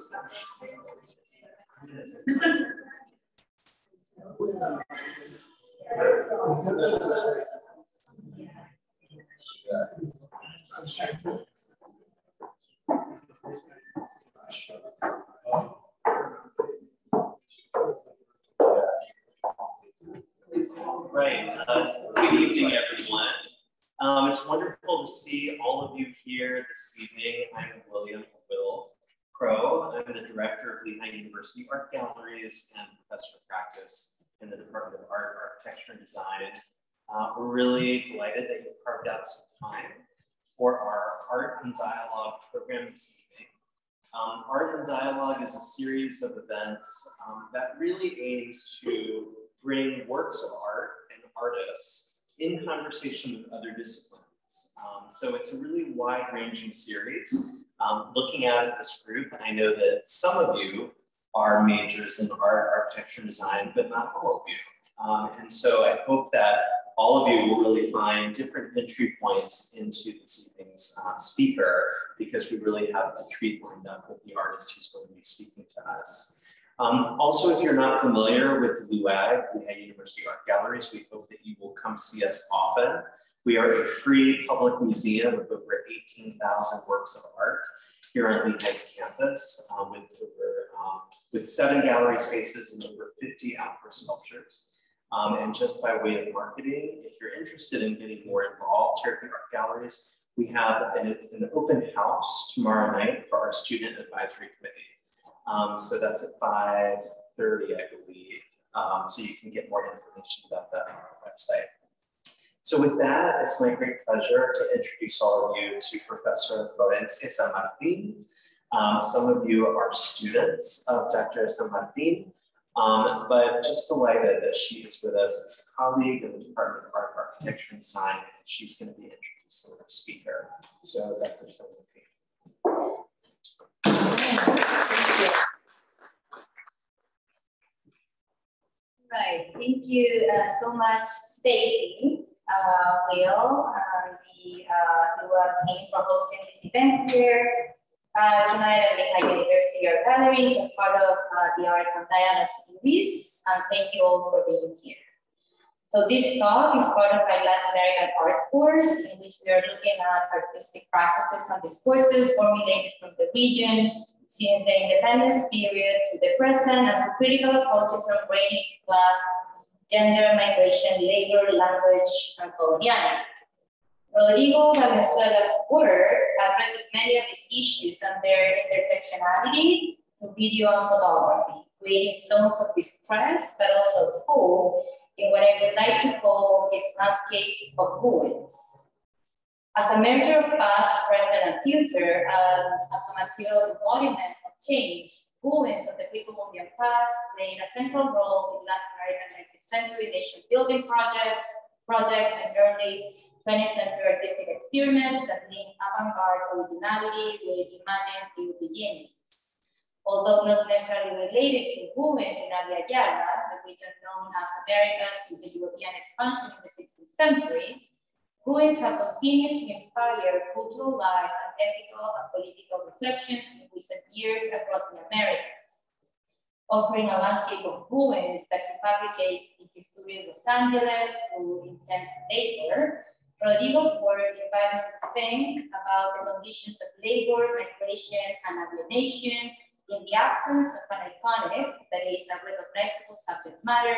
Right. Good evening, everyone. It's wonderful to see all of you here this evening. I'm William Crow. I'm the director of Lehigh University Art Galleries and professor of practice in the Department of Art, Architecture, and Design. We're really delighted that you carved out some time for our Art and Dialogue program this evening. Art and Dialogue is a series of events that really aims to bring works of art and artists in conversation with other disciplines. So it's a really wide-ranging series. Looking out at this group, I know that some of you are majors in art, architecture, and design, but not all of you. And so I hope that all of you will really find different entry points into this evening's speaker, because we really have a treat lined up with the artist who's going to be speaking to us. Also, if you're not familiar with LUAG, Lehigh University Art Galleries, we hope that you will come see us often. We are a free public museum with over 18,000 works of art here on Lehigh's campus, with 7 gallery spaces and over 50 outdoor sculptures. And just by way of marketing, if you're interested in getting more involved here at the art galleries, we have an open house tomorrow night for our student advisory committee. So that's at 5:30, I believe. So you can get more information about that on our website. So with that, it's my great pleasure to introduce all of you to Professor Valenzuela San Martin. Some of you are students of Dr. San Martin, but just delighted that she is with us as a colleague in the Department of Art, Architecture, and Design. And she's going to be introducing our speaker. So Dr. San Martin. Right, thank you so much, Stacy, Will, the LUAG team for hosting this event here tonight at Lehigh University Art Galleries as part of the Art and Dialogue series. And thank you all for being here. So this talk is part of my Latin American art course, in which we are looking at artistic practices and discourses formulated from the region since the independence period to the present, and through critical approaches of race, class, gender, migration, labor, language, and coloniality. Rodrigo Valenzuela's work addresses many of these issues and their intersectionality through video and photography, creating zones of distress, but also hope in what I would like to call his landscapes of ruins. As a merger of past, present, and future, as a material embodiment of change, ruins of the pre-Columbian past played a central role in Latin American 19th century nation building projects and early 20th century artistic experiments that link avant-garde originality with imagined new beginnings. Although not necessarily related to ruins in Abya Yala, the region known as America since the European expansion in the 16th century, ruins have continued to inspire cultural life and ethical and political reflections in recent years across the Americas. Offering a landscape of ruins that he fabricates in his studio in Los Angeles through intense labor, Rodrigo's work invites us to think about the conditions of labor, migration, and alienation in the absence of an iconic, that is, a recognizable subject matter,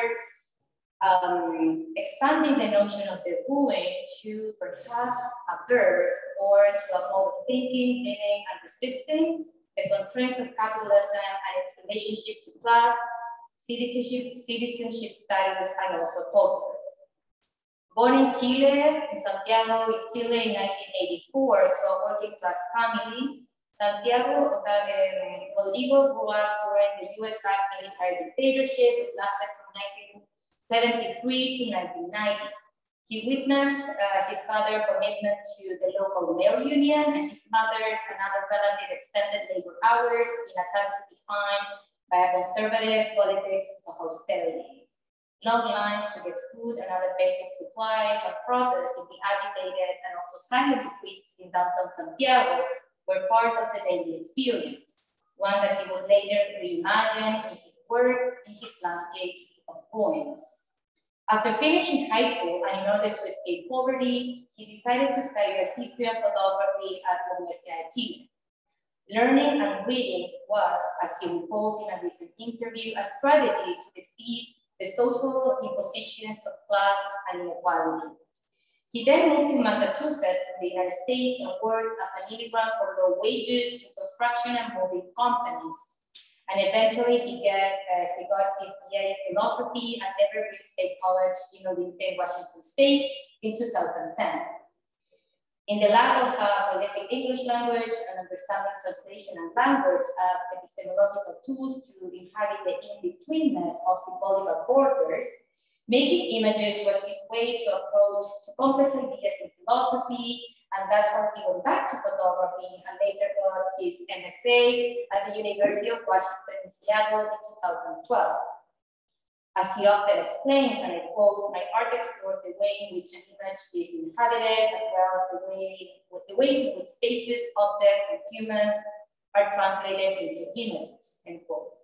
expanding the notion of the ruin to perhaps a verb or to a mode of thinking, living, and resisting the constraints of capitalism and its relationship to class, citizenship status, and also culture. Born in Chile, in Santiago, Chile in 1984 to a working class family, Rodrigo grew up during the US-backed military dictatorship. It lasted from 1973 to 1990. He witnessed his father's commitment to the local mail union and his mother's and other relative extended labor hours in a country defined by a conservative politics of austerity. Long lines to get food and other basic supplies and protests in the agitated and also silent streets in downtown Santiago were part of the daily experience. one that he would later reimagine in his work, in his landscapes of poems. After finishing high school, and in order to escape poverty, he decided to study art history and photography at the Universidad de Chile. Learning and reading was, as he recalls in a recent interview, a strategy to defeat the social impositions of class and inequality. He then moved to Massachusetts in the United States and worked as an immigrant for low wages in construction and moving companies. And eventually he got his BA in philosophy at Evergreen State College in Washington State in 2010. In the lack of a prolific English language and understanding translation and language as epistemological tools to inhabit the in-betweenness of symbolical borders, making images was his way to approach to complex ideas in philosophy, and that's how he went back to photography and later got his MFA at the University of Washington in Seattle in 2012. As he often explains, and I quote, "My art explores the way in which an image is inhabited, as well as the ways in which spaces, objects, and humans are translated into images," end quote.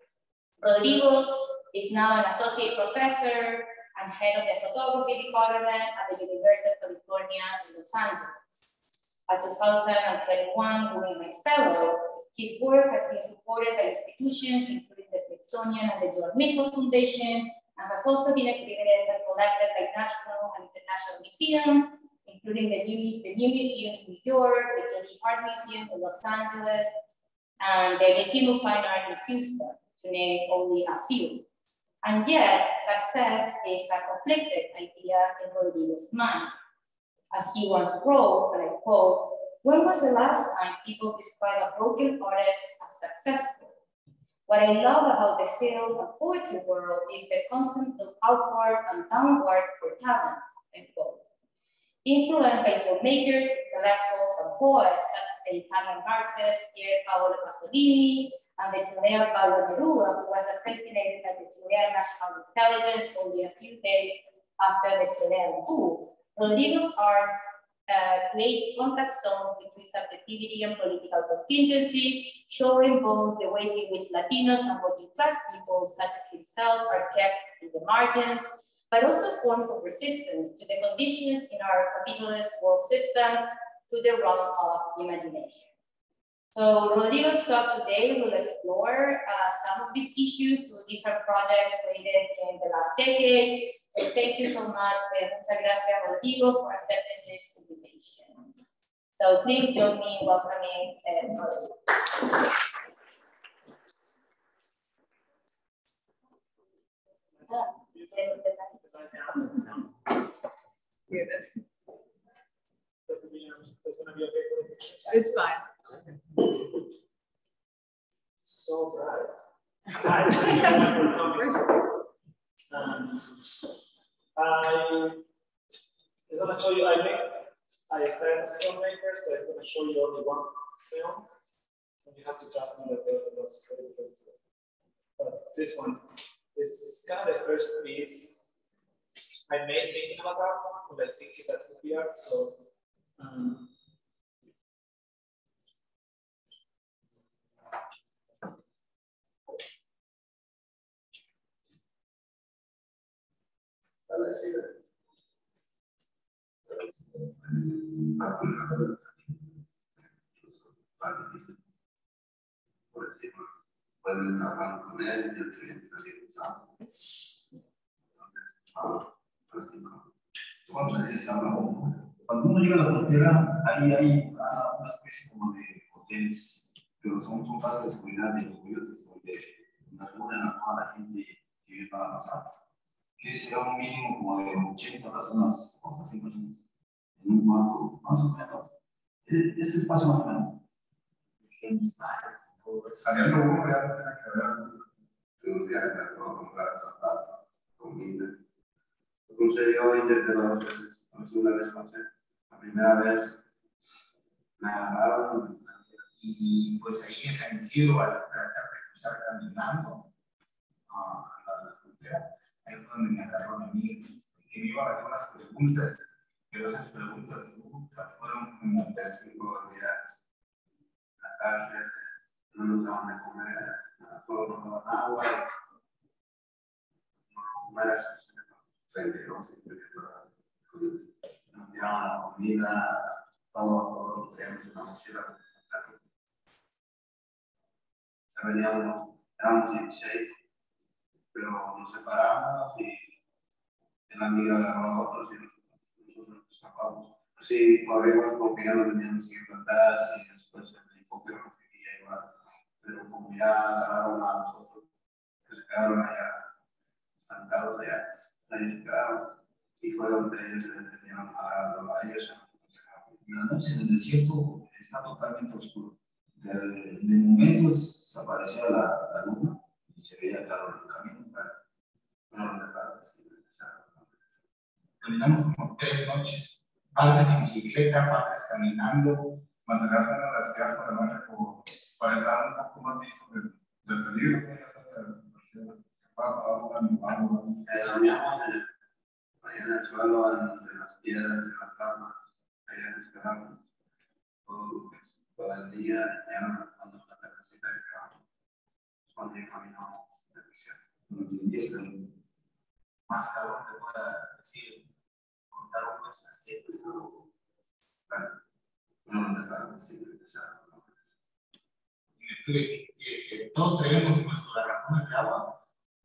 Rodrigo is now an associate professor and head of the photography department at the University of California in Los Angeles. At 2021 Guggenheim Fellow, his work has been supported by institutions including the Smithsonian and the George Mitchell Foundation, and has also been exhibited and collected by national and international museums, including the New Museum in New York, the Getty Art Museum in Los Angeles, and the Museum of Fine Art in Houston, to name only a few. And yet, success is a conflicted idea in Rodrigo's mind. As he once wrote, and I quote, "When was the last time people described a broken artist as successful? What I love about the film and poetry world is the constant outward and downward for talent," end quote. Influenced by filmmakers, intellectuals, and poets such as the Italian Marxist Pier Paolo Pasolini and the Chilean Pablo Neruda, who was assassinated by the Chilean National Intelligence only a few days after the Chilean coup, Rodrigo's arts create contact zones between subjectivity and political contingency, showing both the ways in which Latinos and working class people, such as himself, are kept in the margins, but also forms of resistance to the conditions in our capitalist world system, to the realm of imagination. So Rodrigo's talk today will explore some of these issues through different projects created in the last decade. So thank you so much, muchas gracias, Rodrigo, for accepting this invitation. So please join me in welcoming Rodrigo. Yeah, that's good. It's fine. So bright. Hi, thank you everyone for coming. I'm going to show you, I started as a filmmaker, so I'm going to show you only one film. And you have to trust me that that's pretty good. But this one is kind of the first piece I made thinking about art, but I think that would be art. So, let's see that. Por decirlo, puedes estar hablando con él y el cliente salir usando. Entonces, así como, cuando uno llega a la frontera, ahí hay una especie como de hoteles, pero son casas de seguridad de los coyotes, donde reúnen a toda la gente que viene para pasar, que será un mínimo como de 80 personas, o sea, 100 personas, en un cuarto, más o menos. Ese espacio más o menos. Sabiendo uno ya no tiene que ver, tenemos que arreglar todo, comprar zapatos, comida. Entonces yo intenté 2 veces, una vez pasé. La primera vez me agarraron y pues ahí en San Isidro, al cruzar caminando a la frontera, ahí fue donde me agarraron a mí, que me iban a hacer unas preguntas, pero esas preguntas fueron como 5 días. no nos daban de comer, solo nos daban agua, no era suficiente, nos tiraban la comida, todo lo teníamos en la mochila. Ya veníamos, éramos 16, pero nos separamos y el amigo agarró a otros y nosotros nos escapamos. Así, corrimos porque ya nos venían siguiendo atrás y después el helicóptero nos quería llevar. Pero como ya agarraron a nosotros, que se quedaron allá, estancados allá, ahí se quedaron. Y fue donde ellos se detuvieron a ellos. La noche en el desierto está totalmente oscuro. De momentos apareció la luna y se veía claro el camino. Caminamos como 3 noches, partes en bicicleta, partes caminando. Cuando ya fueron a retirar por la noche para entrar un poco más bien sobre el peligro. Dormíamos en el suelo, en las piedras, en las camas, allá nos quedamos todo el día, ya cuando la tardecita llegamos, cuando ya caminamos de desierto. Más cabrón que pueda decir, contar unos así, no nos dejaron decir, todos traíamos nuestros garrafones de agua,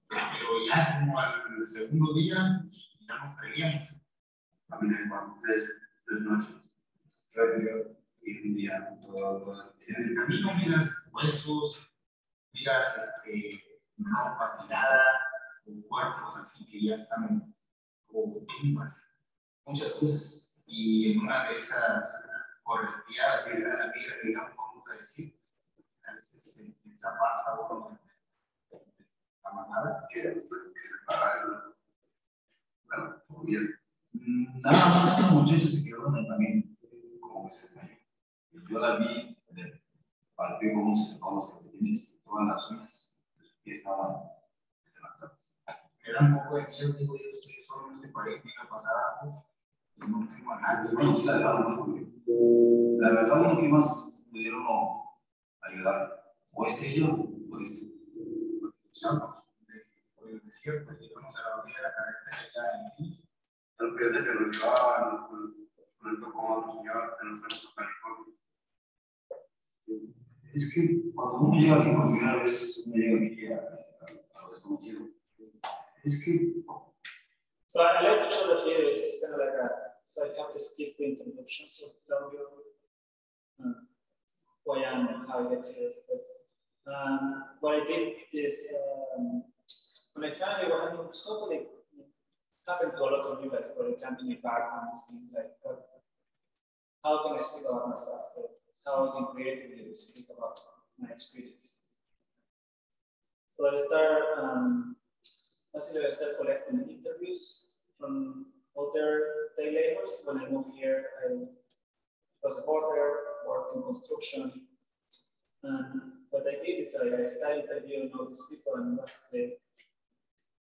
pero ya como al segundo día ya nos traíamos. Caminé con 3 noches. Y un día todo en el camino miras huesos, miras ropa tirada, o cuerpos así que ya están como tumbas. Muchas cosas. Y en una de esas correteadas de la vida, digamos, vamos a decir, a veces se desaparta uno de la manada. que se pararon. Bueno, muy bien. Nada más que una muchacha se quedó en el camino, como que se cayó. Y yo la vi, palpé cómo se sacaban los calcetines, todas las uñas de sus pies estaban levantadas. Me da un poco de miedo, digo, yo estoy solo en este país, me iba a pasar algo y no tengo a nadie. Bueno, sí, la verdad, la verdad, uno que más pudieron ayudar, o es ella o es tú. Cruzamos por el desierto, llegamos a la orilla de la carretera ya en el El cliente que nos llevaban, nos tocó a otro señor que nos trajo a California. Es que cuando uno llega aquí por primera vez, uno llega aquí a lo desconocido. Es que. So I like to show that here it's kind of like so I have to skip the introduction, so tell you who I am and how I get here. But, what I did is when I finally went, I mean, it's totally happened to a lot of you guys, for example, me back and these things like, how can I speak about myself? How I can creatively speak about my experience. So I start, basically I start collecting interviews from other day laborers. When I moved here, I was a porter, worked in construction. What I did is I started interviewing all these people, and that's when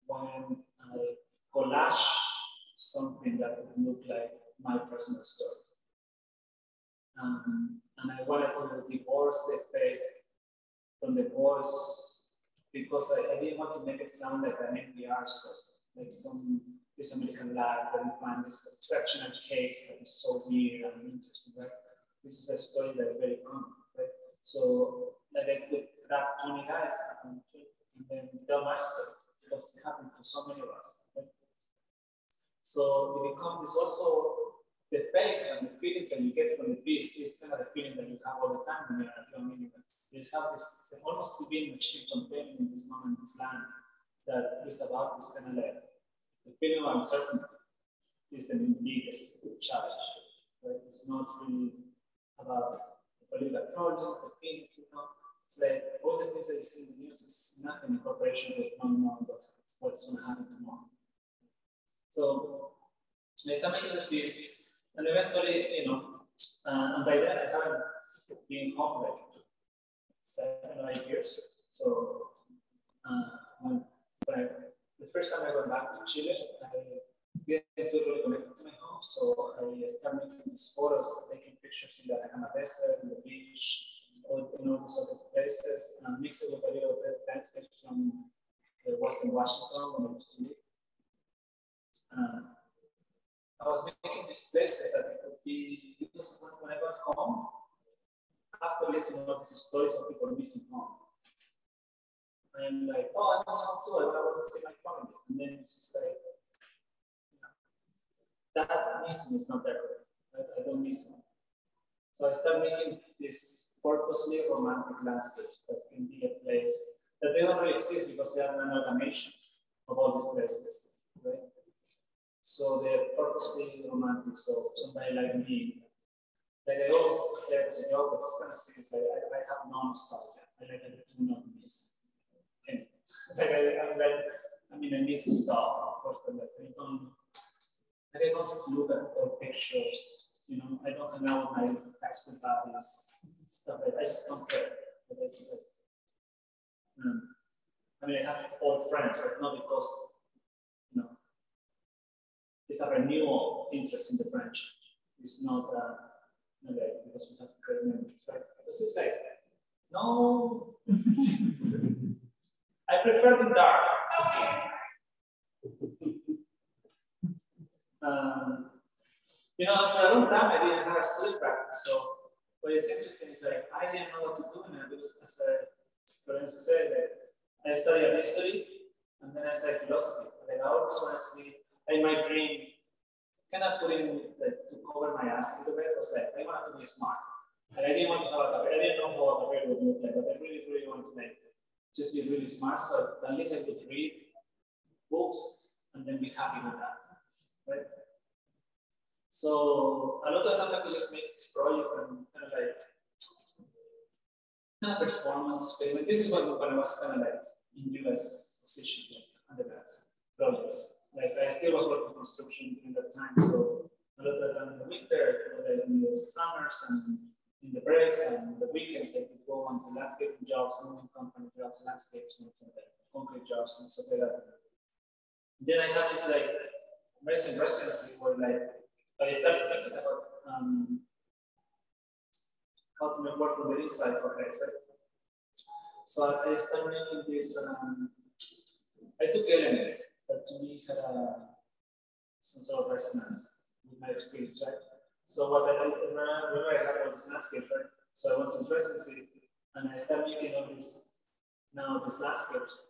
I collage something that would look like my personal story. And I wanted to divorce the face from the voice because I didn't want to make it sound like an NPR story, like this American life that we find this exceptional case that is so weird and interesting. Right? This is a story that is very common. Right? So like I could grab 20 guys and then tell my story because it happened to so many of us. Right? So it becomes also the face and the feelings that you get from the piece is kind of the feeling that you have all the time when you're a young immigrant. You just have this almost civil machine campaign in this moment, this land, that is about this kind of like the feeling of uncertainty is the biggest challenge. Right? It's not really about the political problems, the things, you know. It's like all the things that you see in the news is nothing in corporation with not knowing what's going to happen tomorrow. So I start making this piece, and eventually, you know, and by then I haven't been home like 7 or 8 years. So the first time I went back to Chile, I didn't feel really connected to my home. So I started making these photos, taking pictures in the Atacama Desert, in the beach, or in all these other places. landscape from Western Washington when I was to live. I was making these places that it could be, because when I got home, after listening to these stories of people missing home, I'm like, oh, I miss home too, I want to see my family. And then it's just like, you know, that missing is not there. I don't miss home. So I started making this purposely romantic landscapes that can be a place that they don't really exist because they are an amalgamation of all these places, right? So they're purposely romantic. So somebody like me, like I always said, oh, but this kind of thing is like I have no nostalgia. I do not miss. Okay. I miss stuff, of course, but like I don't look at old pictures. You know, I don't hang out with my high school buddies, stuff like that. I just don't care. But it's like, I have old friends, but not because, you know, it's a renewal interest in the French. It's not because we have great memories, right? This is like, no, I prefer the dark. You know, for a long time I didn't have a study practice, so what is interesting is like I didn't know what to do, and because as Lorenzo said, I studied history and then I studied philosophy. Like I always wanted to be, like my dream, kind of putting like, to cover my ass a little bit was like I wanted to be smart. And I didn't want to have a career. I didn't know how a career would look like, but I really, really wanted to like just be really smart. So at least I could read books and then be happy with that, right? So a lot of times I could just make these projects and kind of performance experiment. This is when I was kind of like in US position, like undergrad projects. Like I still was working construction during that time, so a lot of time in the winter, in the summers and in the breaks and the weekends, I could go on to landscaping jobs, moving company jobs, landscapes and stuff like concrete jobs and stuff like that. Then I had this like residency where like I started thinking about how to make work from the inside for guys, right? So I started making this. I took elements that to me had some sort of resonance with my experience, right? So what I remember I had all this landscape, right? So I went to residency and I started making all these landscapes.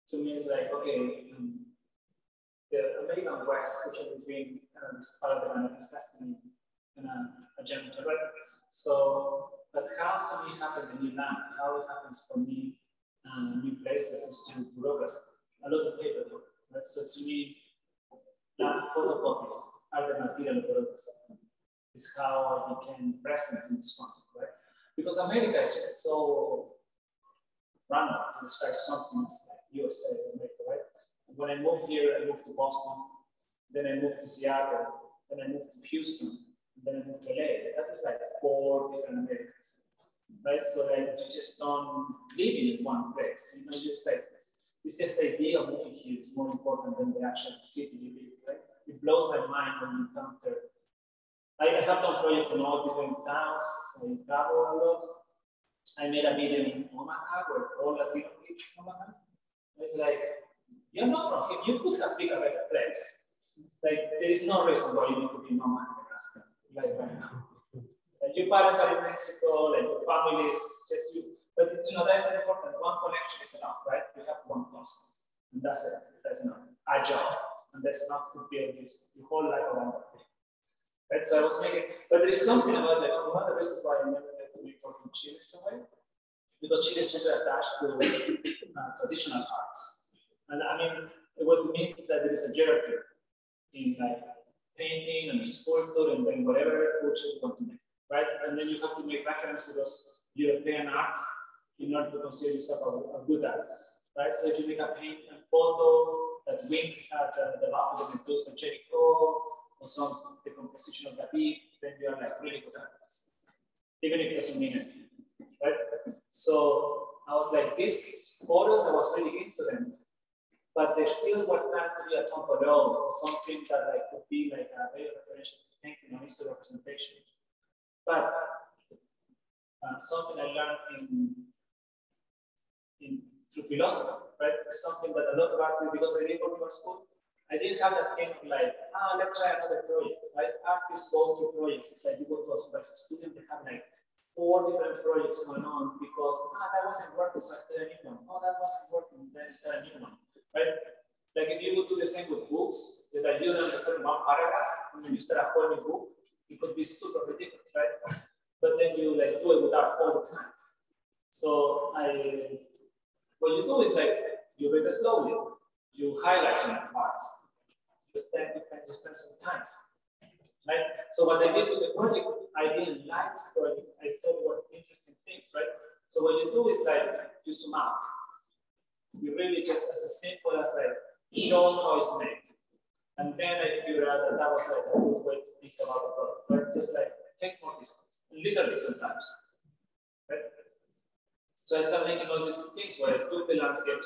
To me, it's like okay. The American West, which is between this part of the necessity and a general, right? So, but how to me happen in new land? How it happens for me, new places is to progress. A lot of paper, right? So to me, photocopies are the material progress. It's how I became present in this one, right? Because America is just so random to describe something as like USA, America, right? When I moved here, I moved to Boston, then I moved to Seattle, then I moved to Houston, and then I moved to LA. That is like 4 different Americas, right? So like you just don't live in one place. You know, just like it's just the idea of moving here is more important than the actual city you live, right? It blows my mind when you encounter. I have done projects in all different towns. I travel a lot. I made a video in Omaha where all Latino kids in Omaha. It's like, you're not from here. You could have picked a better place. Like, there is no reason why you need to be in Omaha, Nebraska, like right now. Like, your parents are in Mexico, like your family is just you. But it's, you know, that's important. One connection is enough, right? You have one person, and that's it. That's enough. A job, and that's enough to build your whole life around that thing. Right? So I was making, but there is something about like one of the reasons why I never get to be working in Chile in some way, because Chile is super attached to traditional arts. And I mean, what it means is that there is a hierarchy in like painting and sculpture and then whatever culture you want to make, right? And then you have to make reference to those European art in order to consider yourself a good artist, right? So if you make a paint and photo that wink at the map of the Medusa Jericho or some decomposition of the beat, then you are like really good artist, even if it doesn't mean anything, right? So I was like, these photos, I was really into them. But they still were trying to be a temporal or something that like could be like a very referential painting or history representation. But something I learned in through philosophy, right? It's something that a lot of artists, because I didn't go to art school, I didn't have that thing like, let's try another project, right? Artists go through projects. It's like you go to a student, they have like 4 different projects going on because that wasn't working, so I started a new one. Oh, that wasn't working, then I started a new one, right? Like if you would do the same with books, is that you don't understand one paragraph, and then you start a whole new book, it could be super ridiculous, right? But then you like do it with art all the time. So what you do is like you read it slowly, you highlight some parts, you spend some time, right? So what I did with the project, I didn't like the project, I thought were interesting things, right? So what you do is like you zoom out. You really just as simple as like show how it's made. And then I figured out that was like a good way to think about the product, right? Just like take more distance, literally sometimes, right? So I started making all these things where I took the landscape,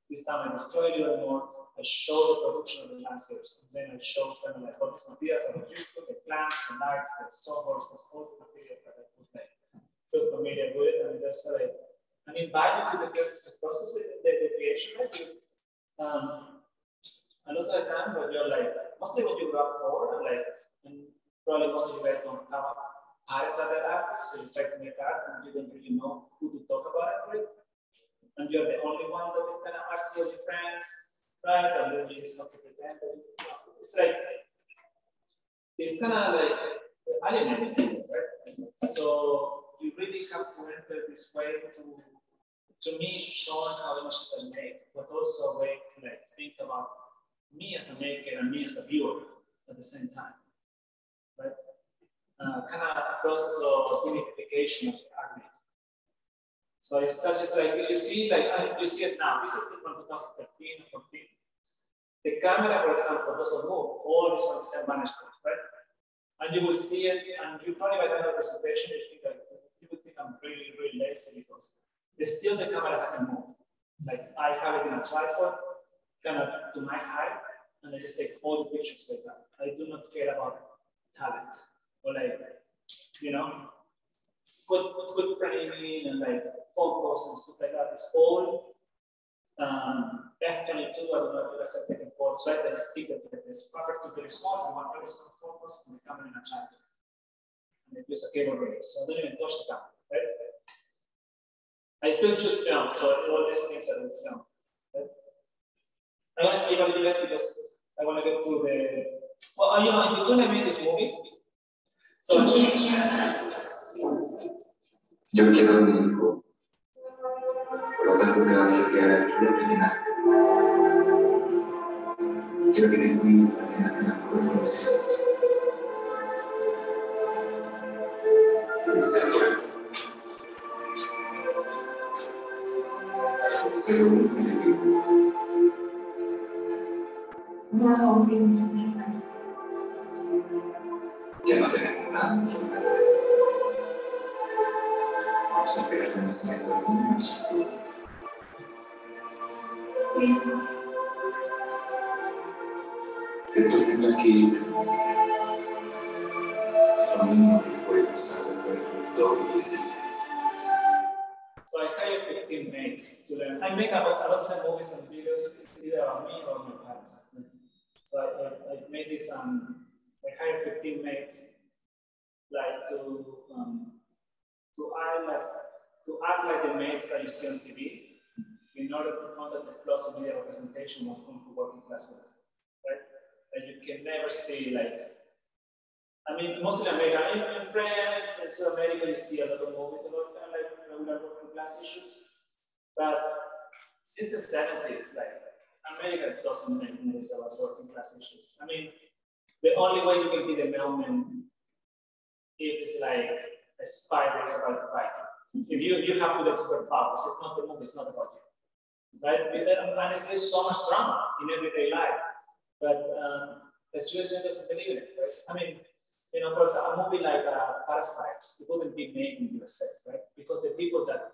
this time I destroyed it even more, I showed the production of the landscapes, and then I showed kind of like all these materials I was used to, the plants, the lights, the softwares, all the materials that I could like feel familiar with, and just like, and invite you to the process with the creation, right? A lot of the time when you're like, mostly when you grab bored, like, and probably most of you guys don't have pilots at that artist, so you try to make art and you don't really know who to talk about it with. And you're the only one that is kind of artsy of your friends, right? And then you just have to pretend that it's like, it's kind of like alienating, right? So you really have to enter this way to me, showing how images are made, but also a way to like think about me as a maker and me as a viewer at the same time, right? Kind of a process of unification of the art. So it's not just like, if you see, like, you see it now, this is from 2013 or 14. The camera, for example, doesn't move, all this one is the same vantage point, right? And you will see it, and you probably by the end of the presentation, you will think I'm really, really lazy because still the camera hasn't moved. Like, I have it in a tripod, kind of to my height, and I just take all the pictures like that. I do not care about talent or like, you know, good framing and like focus and stuff like that. It's all F22. I don't know if that's taking photos, right? That is stick that is property very small and one very small focus and the camera in a tripod. And it uses a cable radio, so I don't even touch the camera, right? I still shoot film, so all these things are with film. Right? I want to skip a little bit because I want to get to the. Well, you know, in between I made this movie. So. Yo quiero un hijo, por lo tanto te vas a quedar aquí a terminar. Quiero que te cuide para que no tengas problemas. ¿Estás de acuerdo? Es lo único que te pido. No, ya no tenemos nada que hablar. Vamos a esperar en este momento nuestro futuro. Entonces tendrás que ir. Lo mismo que puede pasar después de todo lo que hiciste. So I hired 15 mates to learn. I make a lot of the movies and videos either about me or my parents. So I made this. I hired 15 mates, like to act like the mates that you see on TV, in order to know that the flaws in media representation won't come to working class work, right? That you can never see like. I mean, mostly America, in France, in South America, you see a lot of movies about kind of like regular working class issues. But since the 70s, like America doesn't make movies about working class issues. I mean, the only way you can be the mailman is like a spy that is about to fight. If you have to do expert powers, if not the movie, it's not about you, right? And it's there's so much drama in everyday life, but the USA doesn't believe in it, right? I mean. You know, for example, a movie like Parasite, it wouldn't be made in the USA, right? Because the people that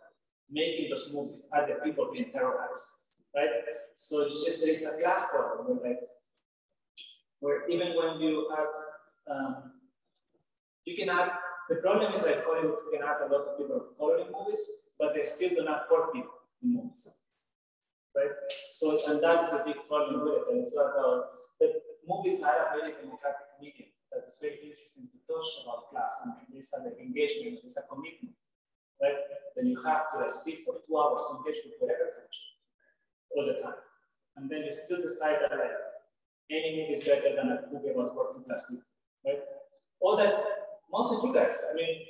making those movies are the people being terrorized, right? So it's just there is a class problem where even when you add, you can add. The problem is like Hollywood can add a lot of people of color in movies, but they still do not put people in movies. right? So, and that is a big problem with it. And it's like the movies are a very democratic medium that is very interesting to touch about class, and these are like engagement, it's a commitment, right? Then you have to sit for 2 hours to engage with whatever function all the time. And then you still decide that like any movie is better than a movie about working class people, right? All that, most of you guys, I mean,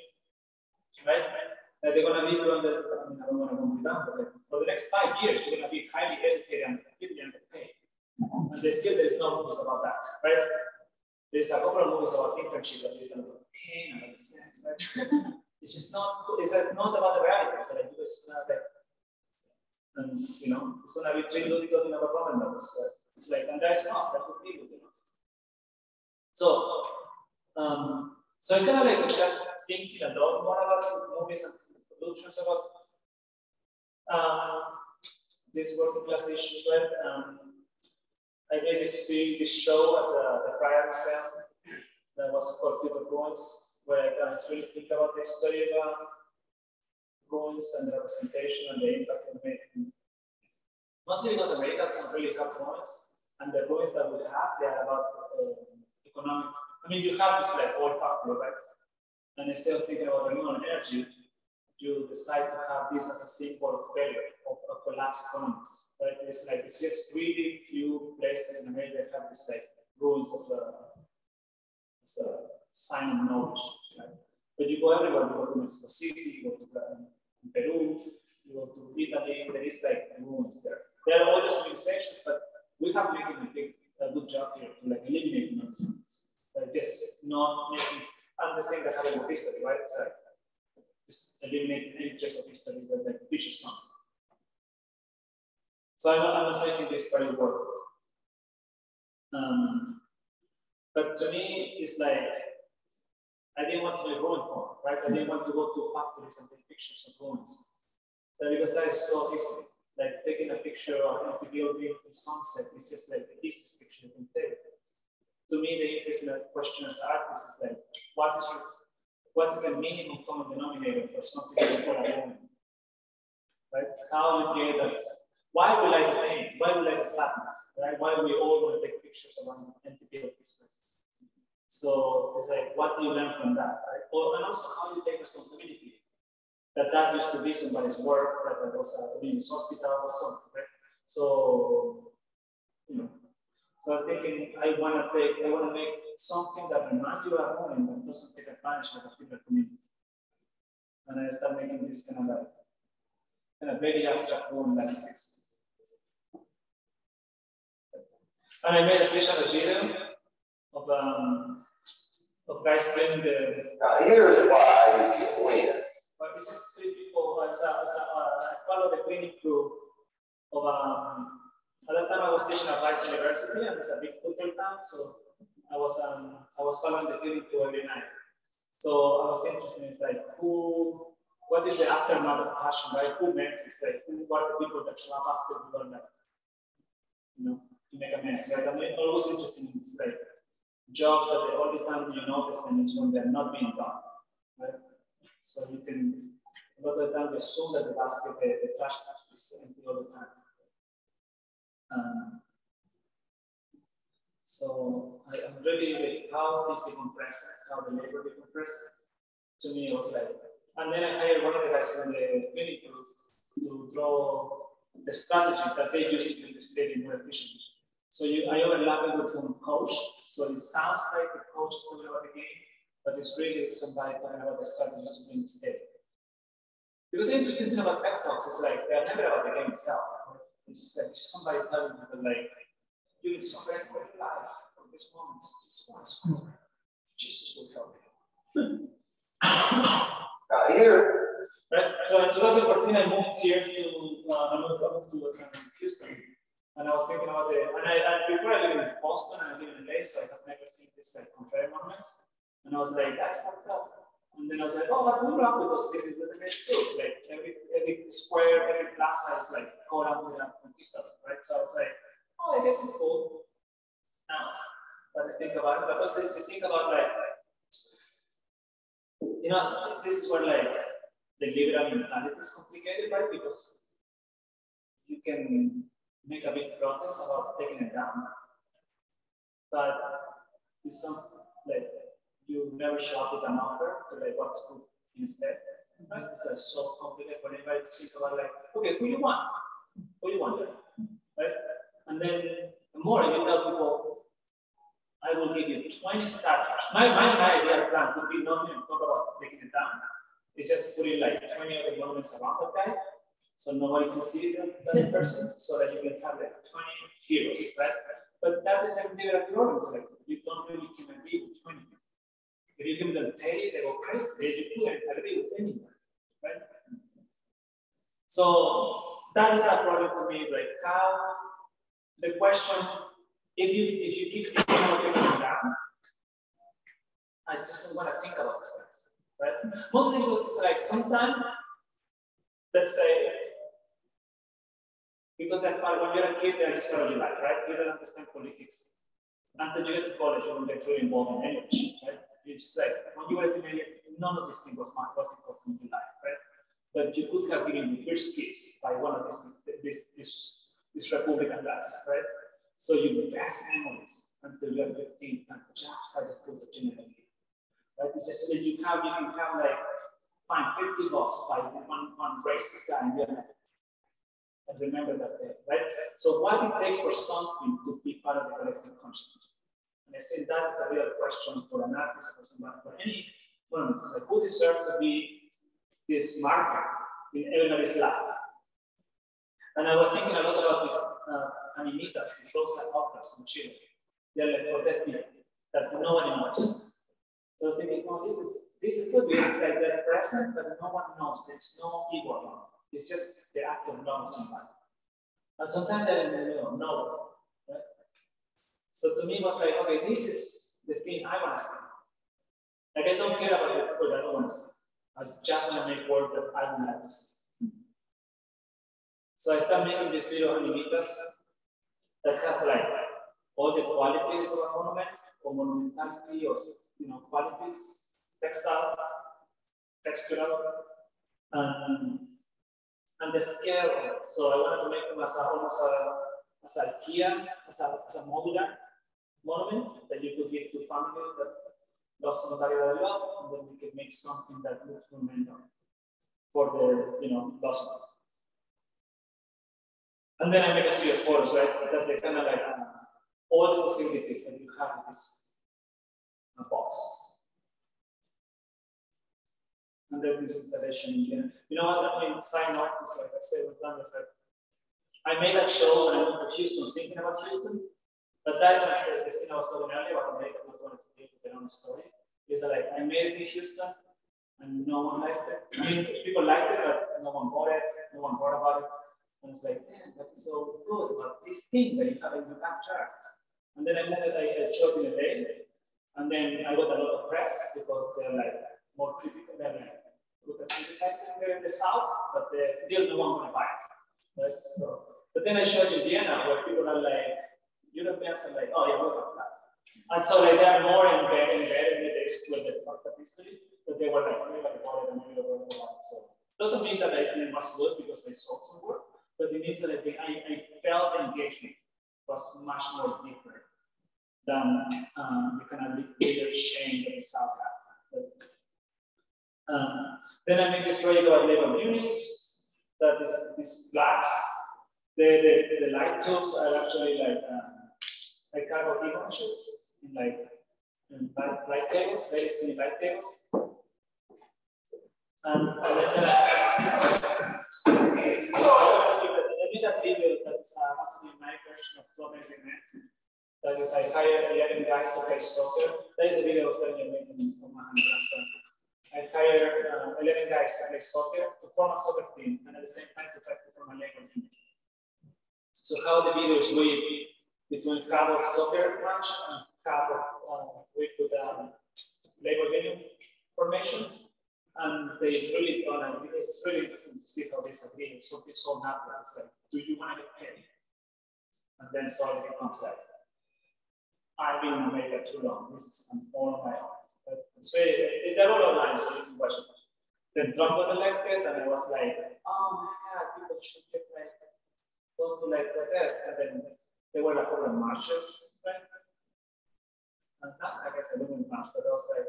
right? They're gonna be on the, I don't wanna go down, but like, for the next 5 years, you're gonna be highly educated and completely underpaid. And there's no movies about that, right? There's a couple of movies about internship, but there's about pain and about the sense, right? It's just not, it's not about the reality. It's like, it's not like, and you know, it's gonna be treated talking about problem numbers, but it's like, and that's enough, that would be good enough. So, so I kind of like start thinking a lot more about movies and productions about these working class issues, right? I made this show at the Prior Museum that was called Future Ruins, where I kind of really think about the history of ruins and the representation and the impact of it. Mostly because America doesn't really have ruins, and the ruins that we have, they are about economic. I mean, you have this like old factor, right? And instead of thinking about renewable energy, you decide to have this as a symbol of failure, of collapsed economies, right? It's like, it's just really few places in America that have this like ruins as a sign of knowledge, right? But you go everywhere, you go to Mexico City, you go to Peru, you go to Italy, there is like ruins there. There are all the civilizations, but we have making a good job here to like eliminate non-difference. Just not making, and the same that happened with history, right? It's like, just eliminate any trace of history that like teaches something. So I'm not making this very work. But to me, it's like, I didn't want to make ruin porn, right? I didn't want to go to factories and take pictures of ruins. Because that is so easy. Like taking a picture of an empty building in sunset is just like the easiest picture you can take. To me, the interesting question as artists is like, what is the minimum common denominator for something that you call a ruin? Right? How you create that? Why we like the pain? Why we like the sadness? Right? Why do we all want to take pictures of an empty building? So it's like, what do you learn from that, right? And also how you take responsibility. That used to be somebody's work, that was a community hospital or something, right? So, you know, so I was thinking, I want to make something that reminds you of home and doesn't take advantage of a particular community. And I started making this kind of very abstract one like this. And I made a Trisha's video of guys playing the. Now here's why you win. But this is 3 people. I follow the cleaning crew of at that time I was teaching at Rice University, and it's a big football town, so I was following the cleaning crew every night. So I was interested in like what is the aftermath of passion, right? Who meant it's like what are the people that show up after we were like, you know, to make a mess, right? I mean, always interesting in this like jobs that the only time you notice them is when they're not being done, right? So you can, a lot of the time, you assume that the basket, the trash is empty all the time. So I'm really like how things become present, how the labor become present. To me, it was like, and then I hired one of the guys from the clinic group to draw the strategies that they use to make the stadium more efficient. So I overlap it with some coach, so it sounds like the coach is talking about the game, but it's really somebody talking about the strategies to bring the stadium. Because the interesting thing about pep talks is like they're never about the game itself. It's like somebody telling people like, you need so very great life from this moment. This one's Jesus will help you. Here. Right. So in 2014, I moved here to Houston, and I was thinking about it. And before I lived in Boston, I lived in LA, so I have never seen this like Confederate monuments. And I was like, that's fucked up. And then I was like, oh, but we grew up with those things with the too. Like every square, every plaza is like called out with a conquistador, right? So it's like, oh, I guess it's cool. But I think about it, but also you think about like, you know, this is where like the liberal mentality is complicated, right? Because you can make a big protest about taking it down, but it's something like you never show up with an offer to like what to put instead. Right? It's like so complicated for anybody to think about like, okay, who you want? Who you want there? Right? And then the more you tell people, I will give you 20 starters. My idea plan would be not even talk about taking it down. It's just putting like 20 other monuments around the guy, so nobody can see that person, so that you can have like 20 heroes, right? But that is like a problem. Like you don't really can agree with 20. If you give them 30, they go crazy. You couldn't agree with anyone, right? So that is a problem to me. Like how the question, if you keep thinking about taking down, I just don't want to think about this guys, right? Mostly because it's like sometimes, let's say, because that part when you're a kid, they're just what you like, right? You don't understand politics. Until you get to college, you will get really involved in language, right? You just like, when you were a teenager, none of these things was important in life, right? But you could have been the first kiss by one of these Republican guys, right? So you best memories until you're 15 and just by the fruit of genealogy, right? It's just that you can have like, find 50 bucks by one racist guy in Vienna. And remember that day, right? So what it takes for something to be part of the collective consciousness. And I think that is a real question for an artist or somebody, for any moments. Like who deserves to be this marker in everybody's life? And I was thinking a lot about these animitas, these rosa authors in Chile. They're like for dead people that nobody knows. So I was thinking, oh, this is good because it's like they're present, but no one knows. There's no ego alone. It's just the act of knowing somebody. And sometimes they're in the middle of nowhere, right? So to me, it was like, okay, this is the thing I want to see. Like I don't care about the people that I don't want to see. I just want to make work that I would like to see. So I started making these little animitas that has like all the qualities of a monument, or monumentality, or qualities, textural, and the scale of it. So I wanted to make them as almost as a IKEA, as a modular monument that you could give to families that lost somebody that they love, and then we could make something that looks monumental for the lost ones. And then I make a series of photos, right? That they kind of like all the possibilities that you have in this box. And then this installation again. You know what? I mean, side note is like I said with Dan, it's like I made that show when I went to Houston, thinking about Houston. But that is actually the thing I was talking earlier about America not wanting to take their own story. Is that like I made it in Houston and no one liked it. I mean, people liked it, but no one bought it, no one thought about it. And it's like, damn, that is so good about this thing that you have in your backyard. And then I moved it, I showed it in a day. And then I got a lot of press because they're like more critical. They're like, could have criticized them there in the South, but still no one will buy it. Right? So, but then I showed in Vienna where people are like, Europeans are like, oh yeah, we'll have that. And so like, they are more embedded in the history, the part of history, but they were like, everybody bought it and everybody bought it. So doesn't mean that I didn't must work because I sold some work, but it means that I felt the engagement was much more deeper than the kind of bigger shame that the South had. Then I made this project about label units, that is these flags. The light tubes are actually like carbon images in light tables, very skinny light tables. And then I made a video that is actually my version of Club Internet. That is, I hired 11 guys to play soccer. There is a video of them from my hand. I hired 11 guys to play soccer, to form a soccer team, and at the same time to try to form a Lego team. So how the video is weaved between half of soccer match and half of with Lego venue formation. And they really done it. It's really interesting to see how this agree. Something so natural. It's like, do you want to get paid? And then so it becomes like, I've been in America too long. This is all on my own. But it's very, they're all online, so you can watch it. Then Trump got elected, and I was like, oh my God, people should get like go to like protest, and then there were like all the marches, right? And that's, I guess, a little march, but I was like,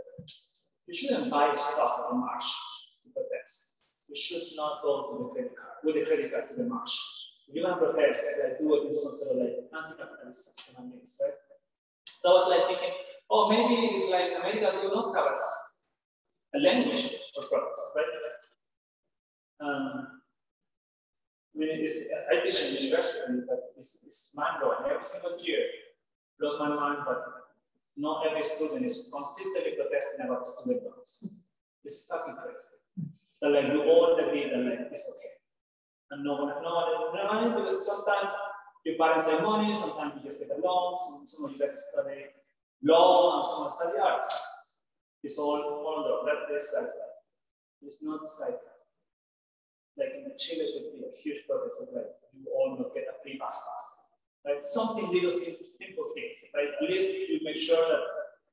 you shouldn't buy stuff at the march to protest. You should not go to the credit card, with the credit card to the march. If you want to protest, do it in some sort of like anti-capitalist system, right? So I was like thinking, oh, maybe it's like America do not have a language for protest, right? I mean, I teach in university, but it's mind-blowing. Every single year blows my mind, but not every student is consistently protesting about student loans. It's fucking crazy. But like you all agree that like it's okay. And no one, because sometimes your parents save money, sometimes you just get a loan, some of you guys study law, and some study arts. It's all that is like that. It's not like in Chile would be a huge protest of like you all not get a free bus pass. Right? Something little simple things, right? At least you make sure that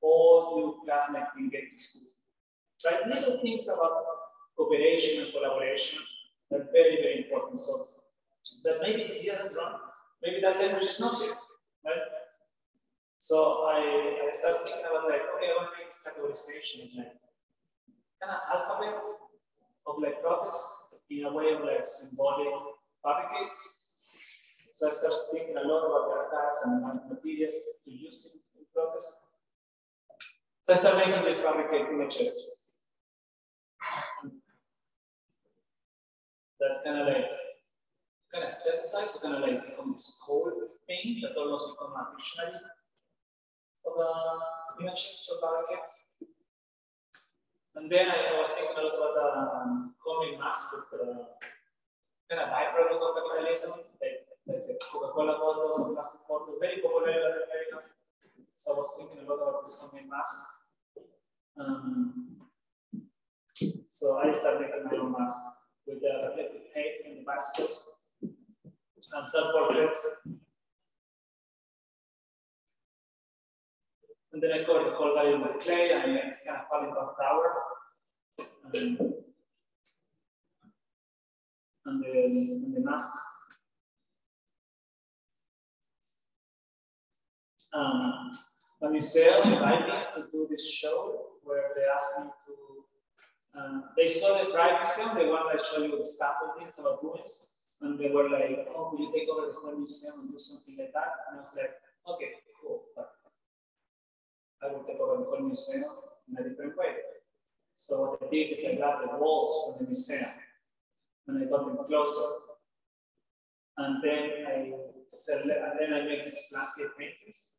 all your classmates can get to school. Right? Little things about cooperation and collaboration are very, very important. So that maybe here and run, maybe that language is not here, right? So I started thinking about like, okay, I want to make this categorization like kind of alphabet of like protest in a way of like symbolic barricades. So I started thinking a lot about the archives and materials to use in protest. So I started making these barricade images that kind of aesthetize, so kind of like become this cold thing that almost become a dictionary of images for barricades. And then I was thinking a lot about comic masks with kind of byproduct of capitalism, like the Coca-Cola bottles and plastic bottles, very popular in Latin America. So I was thinking a lot about this comic mask. So I started making my own mask with the reflective tape and the bicycles and self-portraits. And then I covered the whole value with clay and it's kind of falling off tower. And the mask. A museum invited me to do this show where they asked me to, they saw the Pride Museum, they wanted to show you the scaffoldings about ruins, and they were like, oh, will you take over the whole museum and do something like that? And I was like, okay, cool, but I will take over the whole museum in a different way. So what I did is I grabbed the walls from the museum and I got them closer. And then I make these landscape paintings.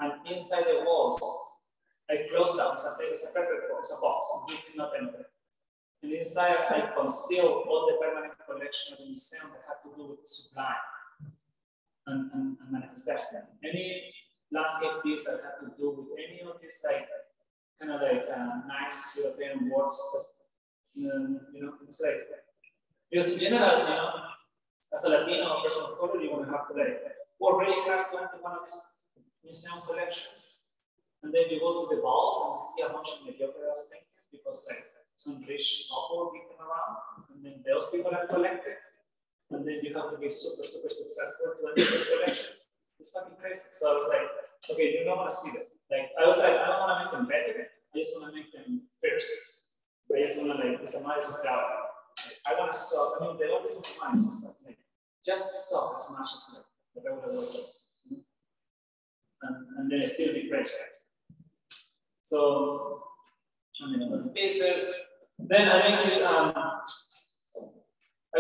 And inside the walls, I close down. It's a perfect box, it's a box, you cannot enter. And inside, I conceal all the permanent collection of the museum that have to do with the sublime and manifestation. Any landscape piece that have to do with any of these like kind of like nice European words that you know, it's like because in general, you know, as a Latino person of color, you want to have to like work really hard to enter one of these museum collections, and then you go to the balls and you see a bunch of mediocre ass paintings because like some rich couple pick them around, and then those people are collected, and then you have to be super successful to enter those collections. It's fucking crazy. So I was like, okay, you don't want to see them. Like I was like, I don't want to make them better. I just want to make them first. I just want to like, it's a nice flower. I want to suck. I mean, they always have nice stuff. Like, just suck as much as like the regular workers. And then I still be friends. So, I mean, the pieces. Then I make this. I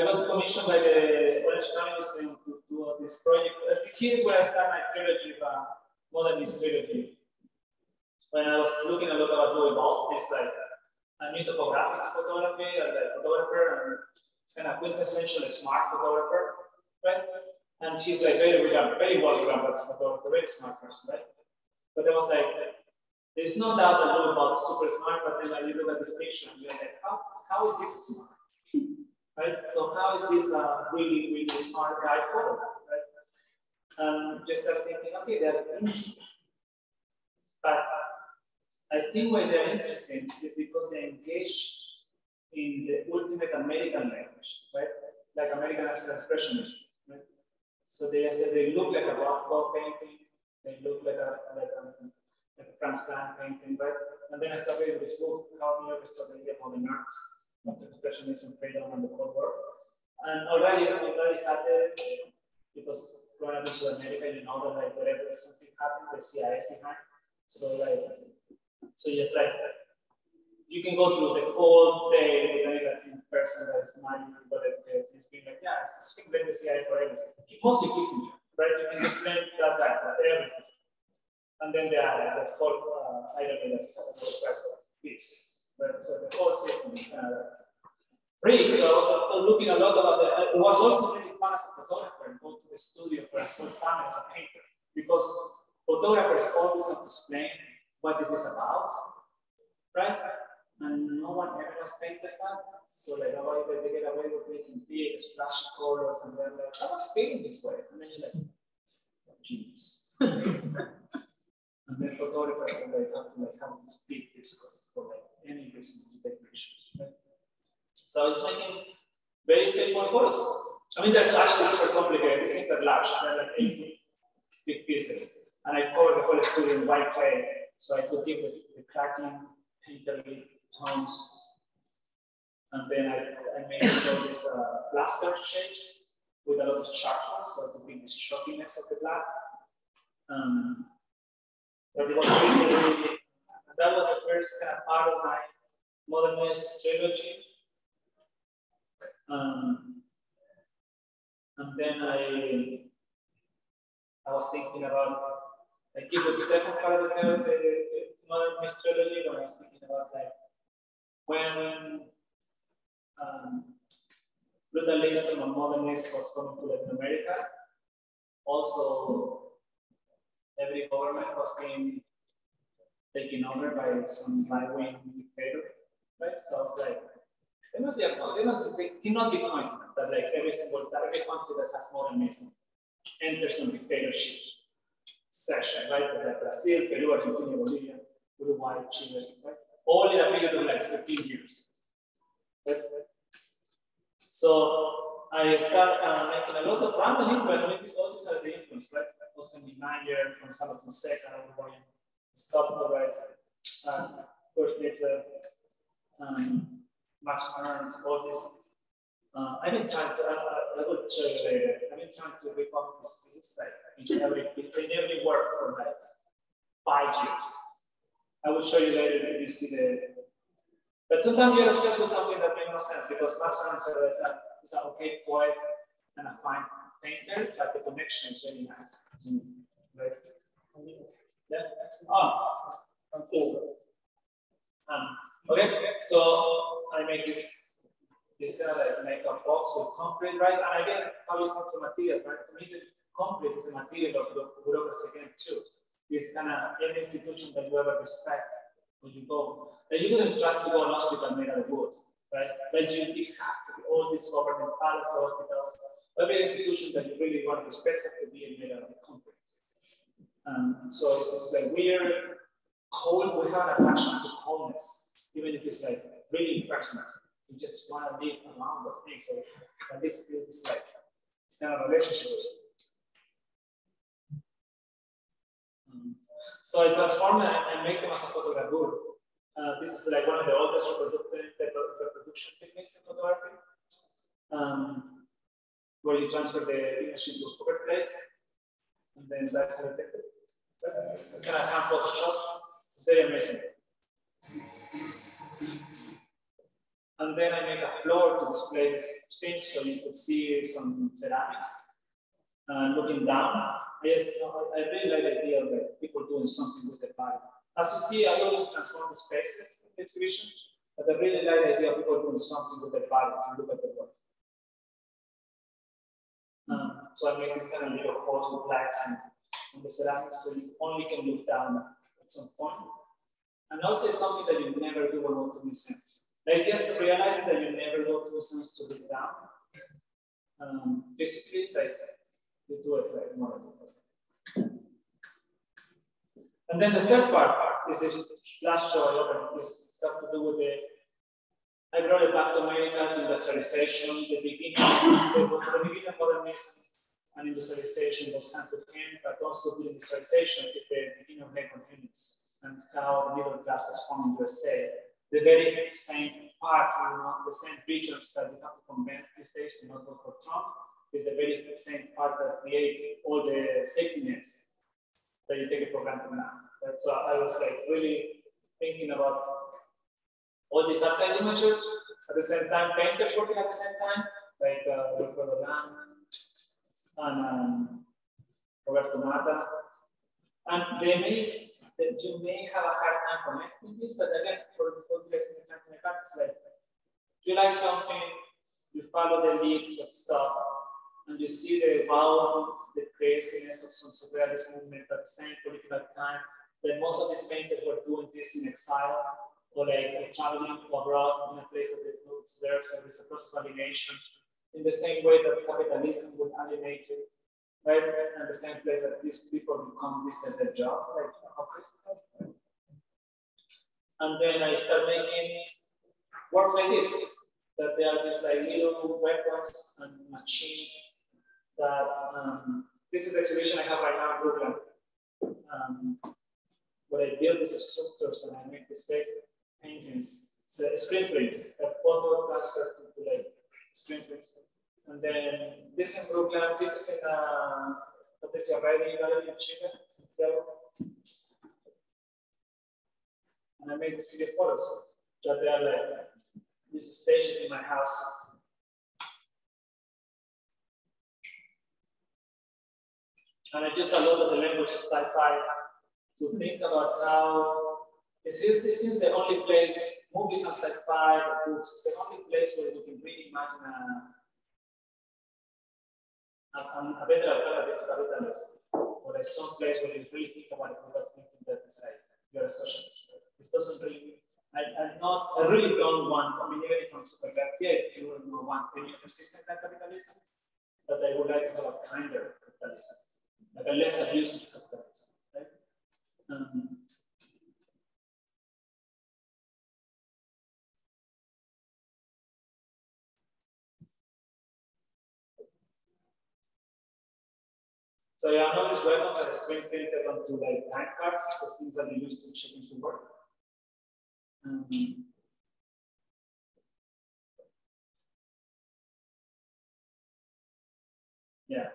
got commissioned by the Orange County Museum to do this project. Here's where I start my trilogy, modernist trilogy. When I was looking a lot about Louis Balls, this like a new topographic photography, a photographer, and kind of quintessential smart photographer, right? And she's like very well regarded photographer, very smart person, right? But there was like, there's no doubt that Louis Balls is super smart, but then like, you look at the picture and you're like, how is this smart? Right? So how is this really smart guy photo, right? Just start thinking, okay, they're interesting. But I think why they're interesting is because they engage in the ultimate American language, right? Like American Abstract Expressionism, right? So they said they look like a Rothko painting, they look like a Franz Klang painting, right? And then I started with this book, How New York Started the Modern Art, after Expressionism, freedom, and the Cold War. And already had it was growing up in South America, you know that like wherever something happened, the CIA is behind. So just like you can go through the whole day with any Latin person that is not but it's being like, yeah, it's been the CIA for everything. Mostly kissing you, right? You can just blame that for everything. And then there are that whole irony that has a whole press of peace. Right? So the whole system is kind of rigged. So I was looking a lot about that. It was also really fun as a photographer and go to the studio for a small summer as a painter, because photographers always have to explain what this is about, right? And no one ever has painted that. So like they get away with making big splashy colors, and they're like, I was painting this way. And then you're like, genius. And then photographers are like have to speak this for like any reason to take pictures. Right? So it's making very simple photos. I mean, there's actually super complicated. These things are large. They're like 80 big pieces. And I covered the whole studio in white clay, so I could give the cracking, painterly tones. And then I made all these plaster shapes with a lot of charcoal, so to bring the shockiness of the black. But it was really, that was the first kind of part of my modernist trilogy. And then I was thinking about, like, it was the second part of the modernist trilogy, when I was thinking about, like, when brutalism and modernism was coming to Latin America, also every government was being taken over by some right-wing dictator, right? So I was like, there must be it cannot be coincident that like every country that has modernism enters some dictatorship session, right? Like Brazil, Peru, Argentina, Bolivia, Uruguay, Chile, right? All in a period of like 15 years. Right? So I started making a lot of random influence. Maybe all these are the influence, right? Oscar Niemeyer, from Santa Fonseca, Uruguayan sculptor, right? Later, Max Ernst, all this. I've been trying to, I will show you later. I've been trying to rip off this piece, like, in every work for like 5 years. I will show you later if you see the. But sometimes you're obsessed with something that makes no sense, because Max Ernst is an okay poet and a fine painter, but the connection is really nice. Right? Yeah? Oh, okay, so I make this kind of like makeup box with concrete, right? And again, how is it a material, right? To me, this concrete is a material of bureaucracy again too. This kind of any institution that you ever respect when you go. That you wouldn't trust to go to an hospital made out of wood, right? Like you have to be all these government palaces, hospitals, every institution that you really want to respect have to be made out of concrete. So it's just like weird, cold. We have an attraction to coldness, even if it's like really impersonal. We just want to live around the thing. So at least it's like it's kind of a relationship with it. So I transform it and make them as a photogravure. This is like one of the oldest reproduction techniques in photography, where you transfer the image into a cover plate, and then that's how you take it. It's kind of hand Photoshop. It's very amazing. And then I make a floor to display this thing, so you could see some ceramics. Looking down, yes, I really like the idea of like people doing something with their body. As you see, I always transform the spaces in the exhibitions, but I really like the idea of people doing something with their body to look at the work. So I make this kind of little holes with lights on the ceramics, so you only can look down at some point. And also, it's something that you never do when you go to museums. Like just realizing that you never go to museums to look down physically, like you do it like more. And then the third part is this last show I opened. This stuff to do with I brought it back to America, to industrialization, the beginning of modernism, and industrialization goes hand to hand, but also during industrialization is the beginning of economics and how the middle class was formed in USA. The very same part, the same regions that you have to convince these days to not vote for Trump is the very same part that create all the safety nets that you take it for granted now. Right? So I was like really thinking about all these subtle images at the same time, painters working at the same time, like Rodrigo and Roberto Mata. And there is that you may have a hard time connecting this, but again, for the place in the it's like you like something, you follow the leads of stuff, and you see the craziness of some surrealist movement at the same political time. That most of these painters were doing this in exile or like traveling abroad in a place that there's no there, so there's a process of alienation in the same way that capitalism would alienate you. Right? And the same place that these people become this as their job, like and then I start making works like this, that there are these like little weapons and machines that this is the exhibition I have right now in Brooklyn. What I build is structures and I make these fake paintings, so screen prints, a photo transfer to like screen prints. And then this in Brooklyn, this is in Patricia Riley Gallery in Chile, Santiago. And I made the city photos that they are like these stages in my house. And I just a lot of the language of sci-fi to think about how this is the only place, movies and sci-fi, books, it's the only place where you can really imagine a better alternative to capitalism, or like some place where you really think about it without thinking that it's like you're a socialist. It doesn't really, I really don't want, I mean, even if I'm super happy, I don't want any other system like capitalism, but I would like to have a kinder capitalism, like a less abusive capitalism, right? So yeah, I know these weapons are screen printed onto like bank cards, those things that you use to ship into work. Yeah.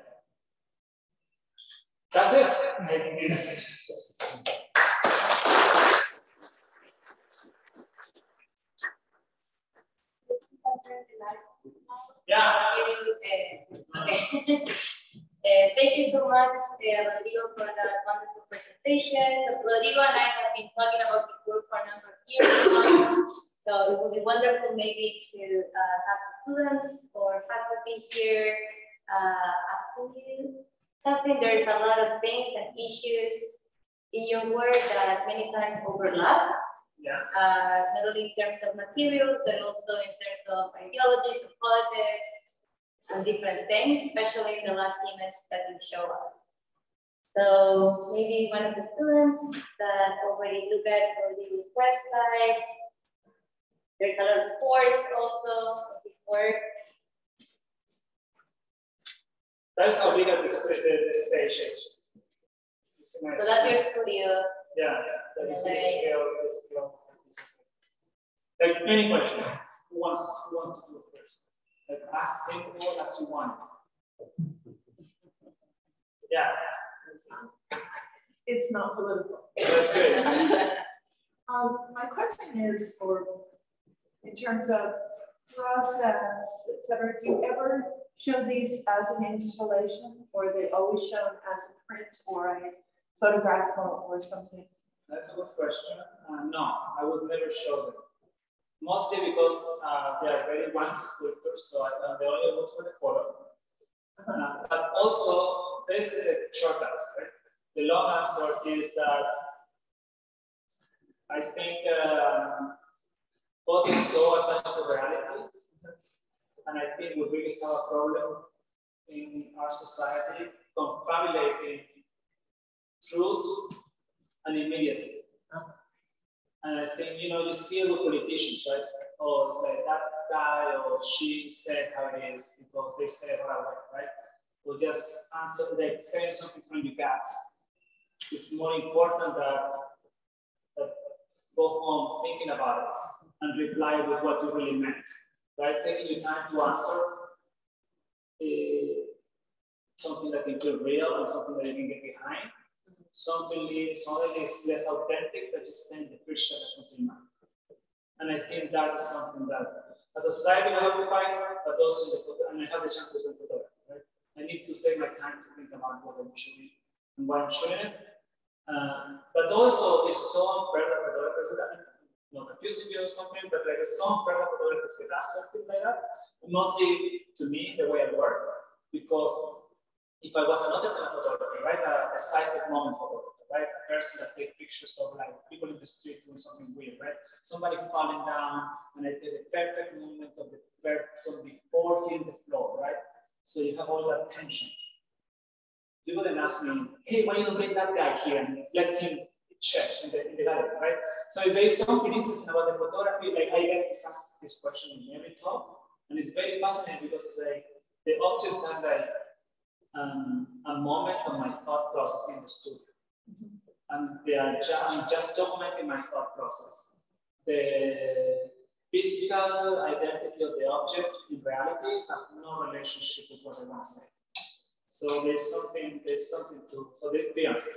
That's it. Yeah. Okay. Thank you so much, Rodrigo, for that wonderful presentation. Rodrigo and I have been talking about this work for a number of years now. So it would be wonderful maybe to have the students or faculty here asking you something. There's a lot of things and issues in your work that many times overlap. Yeah. Not only in terms of materials, but also in terms of ideologies and politics and different things, especially in the last image that you show us. So maybe one of the students that already look at Rodrigo's website. There's a lot of sports also in his work. That's how big the stage is. So that's your studio. Yeah, that is the scale. Like any question, who wants to do it first? Like as simple as you want. Yeah. It's not political. That's good. My question is, or in terms of process, etc., do you ever show these as an installation, or are they always shown as a print or a photograph or something? That's a good question. No, I would never show them. Mostly because they are very wonky sculptures, so they only look for the photo. But also, this is a short answer, right? The long answer is that I think photo is so attached to reality, and I think we really have a problem in our society confabulating truth and immediacy. And I think, you see it with politicians, right? Oh, it's like that guy or she said how it is because they said how I want, right? or just answer, like saying something from your gut. It's more important that go home thinking about it and reply with what you really meant, right? Taking your time to answer something that can feel real and something that you can get behind. Something is less authentic than just saying the first shot of your mind. And I think that is something that as a society we have to fight, but also in the photo, and I have the chance to do photography, right? I need to take my time to think about what I'm shooting and why I'm shooting it. But also it's so unfair that photographers do that. I'm not accusing you or something, but like it's so unfair that photographers get asked something like that. Mostly to me, the way I work, because if I was another kind of photographer, right, a decisive moment photographer, right, a person that takes pictures of like people in the street doing something weird, right, somebody falling down, and I take the perfect moment of the person before hitting the floor, right, so you have all that tension. You wouldn't ask me, hey, why don't you bring that guy here and let him check in the gallery, right? So if there is something interesting about the photography, like I get this question in every talk, and it's very fascinating because it's like the objects are like a moment of my thought process in the studio. And I'm just documenting my thought process. The physical identity of the objects in reality have no relationship with what I want to say. So there's something to, so there's the answer.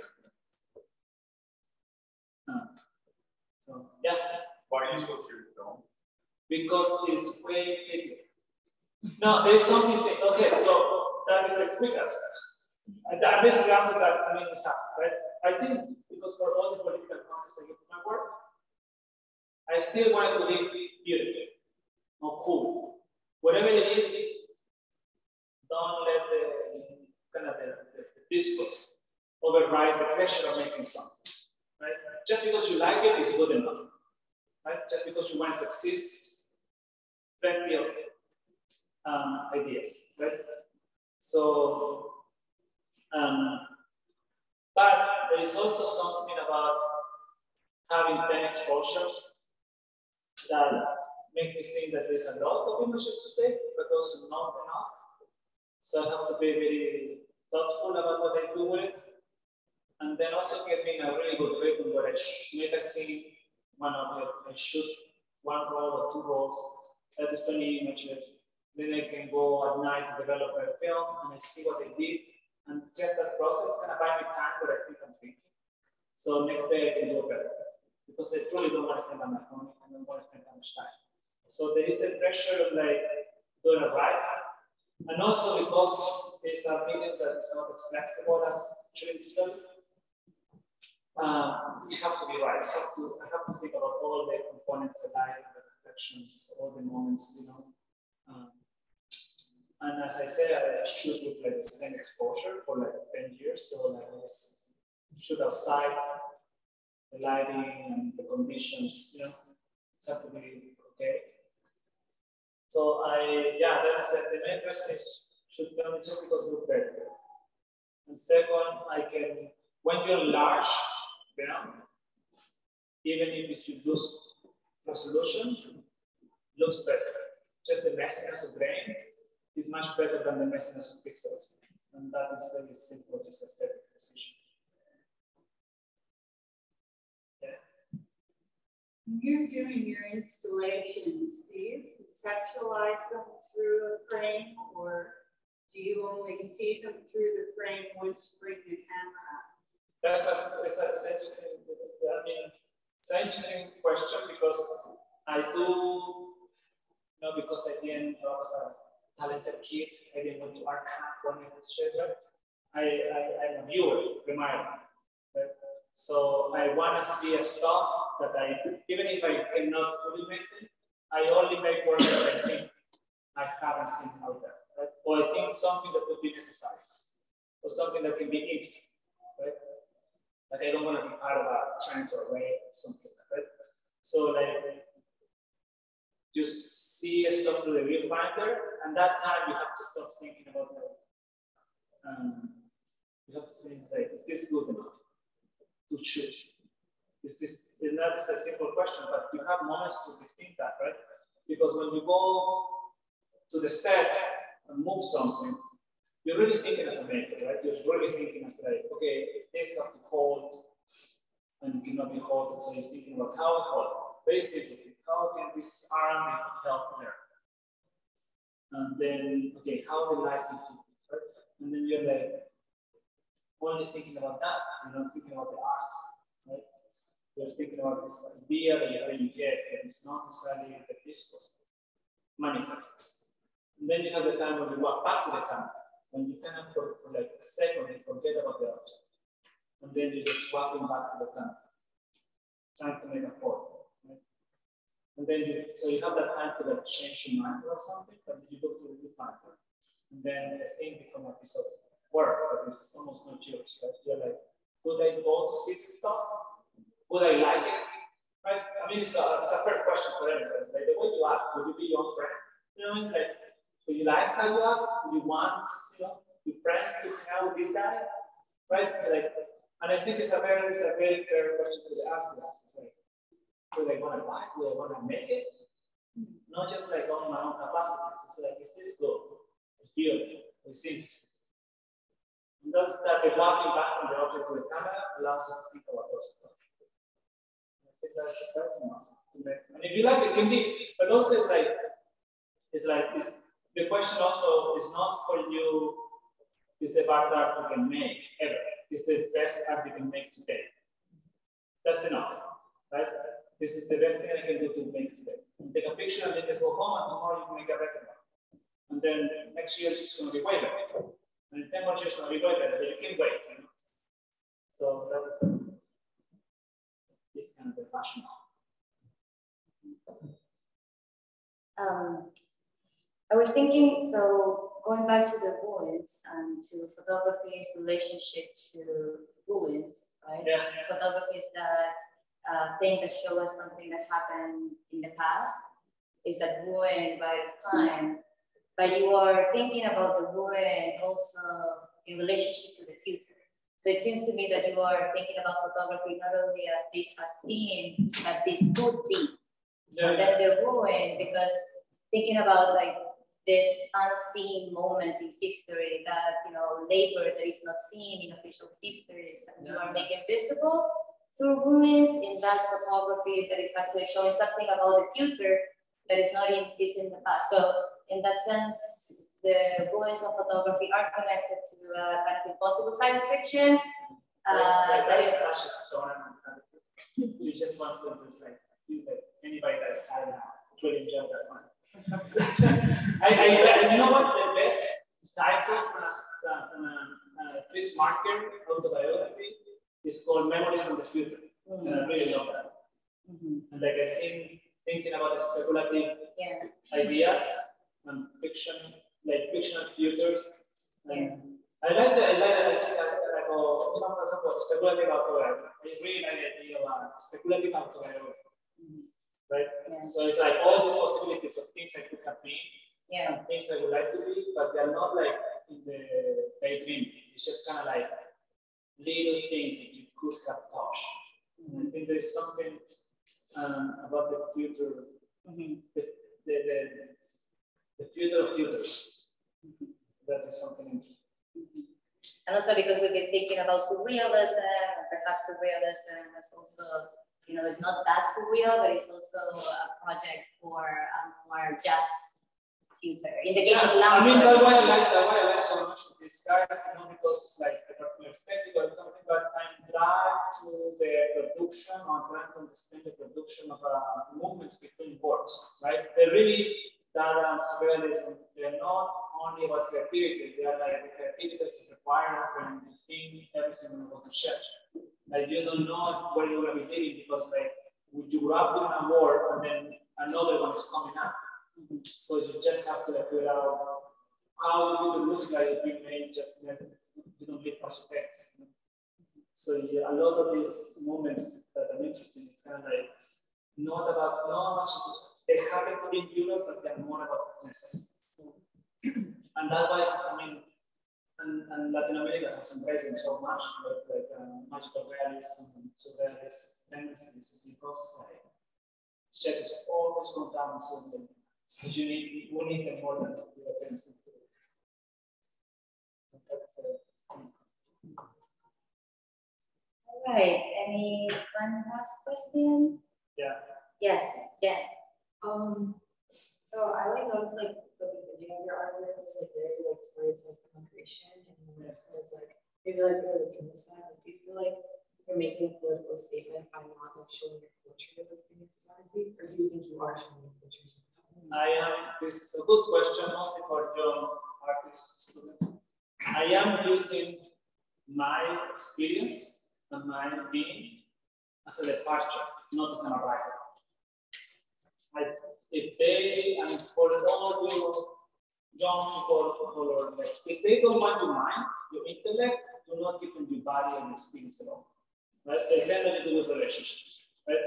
So yeah. Why are you still shooting film? Because it's way bigger. No, there's something, okay, so that is the quick answer. And that is the answer that I mean, we have, right? I think because for all the political context I give to my work, I still want it to be beautiful or cool. Whatever it is, don't let the kind of the discourse override the pleasure of making something, right? Just because you like it is good enough, right? Just because you want it to exist, plenty of ideas, right? So, but there is also something about having 10 exposures that make me think that there's a lot of images to take, but also not enough. So I have to be very thoughtful about what I do with it. And then also getting a really good rhythm where I make a scene, one object, I shoot one roll or 2 rolls, that is 20 images. Then I can go at night to develop a film and I see what I did. And just that process is going to buy me time where I think I'm thinking. So next day I can do it better. Because I truly don't want to spend that much money and don't want to spend that much time. So there is a pressure of like doing it right. And also because there's a medium that is not as flexible as traditional, you have to be right. I have to think about all the components, the light, the reflections, all the moments, you know. And as I said, I shoot with like the same exposure for like 10 years. So like I just shoot outside, the lighting and the conditions, you know, it's have to be okay. So yeah, that is the main question is, should film just because look better. And second, when you enlarge, you know, even if you lose resolution, looks better. Just the messiness of grain is much better than the messiness of pixels. And that is very simple, just aesthetic decision. Yeah. When you're doing your installations, do you conceptualize them through a frame, or do you only see them through the frame once you bring the camera up? That's interesting. I mean, it's an interesting question because I do, because I didn't, I was a talented kid, I didn't went to art camp when I was children. I'm a viewer, primarily. Right? So I want to see a stuff that even if I cannot fully make it, I only make work that I think I haven't seen out there. Right? Or I think something that would be necessary, or something that can be interesting. Right? Like I don't want to be part of a trend or way or something. Right? So like, you see stuff through the viewfinder, and that time you have to stop thinking about like, you have to think like, is this good enough to shoot? Is this, and that is a simple question, but you have moments to rethink that, right? Because when you go to the set and move something, you're really thinking as a maker, right? You're really thinking as like, okay, this has to hold and it cannot be halted. So you're thinking about how to hold. Basically, how can this arm help there? And then, okay, how the light is used, right? And then you're like, only thinking about that, and not thinking about the art, right? You're thinking about this idea that you get, and it's not necessarily the discourse manifests. And then you have the time when you walk back to the camera, when you kind of, for like a second, you forget about the object. And then you're just walking back to the camera, trying to make a photo, right? And then so you have that time to like change your mind about something, but you go to the refine it. And then the thing becomes a piece of work that is almost not yours, right? You're like, would I go to see this stuff? Would I like it? Right? I mean, it's a fair question for everyone. It's like the way you act, would you be your own friend? You know, like, would you like how you act? Would you want, you know, your friends to hang out with this guy? Right? It's like, and I think it's a very fair question to the ask. It's like, do I want to like? Do I want to make it? Not just like on my own capacities. It's like, is this good? It's beautiful. It seems. And that's that the walking back from the object to the camera allows you to think about those stuff. I think that's enough. And if you like, it can be, but also it's the question also is not for you, is the best art you can make ever. It's the best art you can make today. That's enough, right? This is the best thing I can do to make today. And take a picture and then just go home, and tomorrow you can make a better one. And then next year it's going to be way better. And in 10 more years it's going to be way better, but you can wait. You know? So that is kind of the rationale. I was thinking, so going back to the ruins and to photography's relationship to ruins, right? Yeah. Photography is that thing that shows us something that happened in the past, is that ruin by its time, but you are thinking about the ruin also in relationship to the future. So it seems to me that you are thinking about photography not only as this has been, but this could be. Yeah. And then the ruin, because thinking about like this unseen moment in history that, you know, labor that is not seen in official histories, and you are making visible through ruins in that photography that is actually showing something about the future that is not in, is in the past. So in that sense, the ruins of photography are connected to kind of impossible science fiction. That is such a story. You just want to just like anybody that is tired now really enjoy that one. You know what the best title on a Chris Marker autobiography is called Memories from the Future. And I really love that. And like I think thinking about the speculative ideas and fiction, like fictional futures. And I like that. I think I go, you know, for example, speculative autobiography. I really like the idea of speculative autobiography. Right? So it's like all these possibilities of things I could have been, and things I would like to be, but they're not like in the daydream. It's just kind of like little things that you could have touched. And I think there's something about the future, the future of futures. That is something interesting. And also because we've been thinking about surrealism, and perhaps surrealism is also, you know, it's not that surreal, but it's also a project for a more just future. In the case of Lamb, I mean, that's why I like so much of these guys, not because it's like a particular aesthetic or something, but I'm drawn to the production, or trying to understand the production of movements between words, right? They're really Dada and surrealism. They're not only about creativity, they are like the creativity that's required when you think everything is going to change. Like you don't know where you're going to be living because like you grew up doing a war and then another one is coming up. So you just have to figure out how the future looks like if you may just you don't live much effects. So yeah, a lot of these moments that are interesting, it's kind of like not much. They happen to be in Europe, but they're more about necessity. And otherwise, I mean, and Latin America has embraced them so much, like magical realism and surrealist tendencies, is because like shit is always going down so you need them more than Europeans need to. All right. Any one last question? Yeah. Yes. Yeah. So I like noticed like the beginning of your artwork was like very like towards like migration and then towards like maybe like really this side. Like, do you feel like you're making a political statement by not like showing your culture within your photography, or do you think you are showing your culture? This is a good question, mostly for young artists, students. I am using my experience and my being as a departure, not as an arrival. If they, and for all you young people, like, if they don't want to mind your intellect, do not give them your body and experience at all. Right? The same that you do with relationships, right?